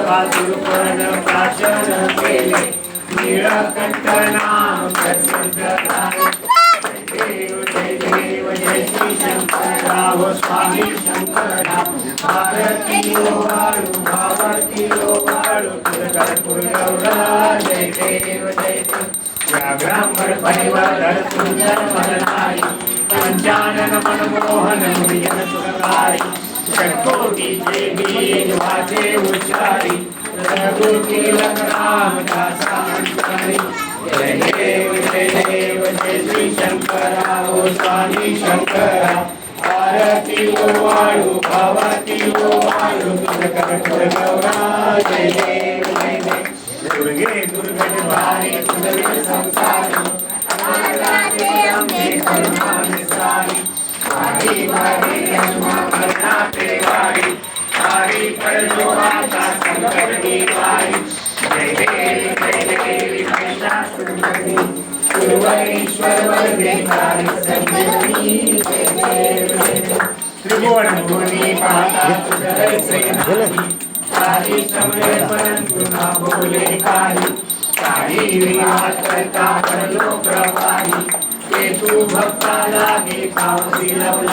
पादुपद प्राशन केले नीळकंठ नाम प्रसिद्ध देव जय देव जय श्री शंकराव स्वामी शंकरा भारती वाळू भारती वाळू तुझकर जय देव जय देव या ब्राह्मण परिवार सुंदर मननारी पंचानन मनमोहन मुनिजन सुखकारी षट्कोटी देवी वाचे उच्चारी रघु तिलक राम दासा अंतरी जय देव जय श्री शंकरा ओ स्वामी शंकरा भारती वाळू भावती वाळू तुझकर गौरा जय देव जय देव दुर्गे दुर्गट भारी तुझे संसारी अम्बे करुणा निसारी वारी वारी अम्मा करुणा तेवारी वारी कर जो आता संकट निवारी जय देवी महिषा सुंदरी सुरवरीश्वर वरदेकारी संजीवनी जय देव त्रिभुवन मुनि पाता तुझे सेनानी सारी समरे परंतु ना बोले काही विघात करता कर लो प्रवाही ते तू भक्ता लागे पावसी लवला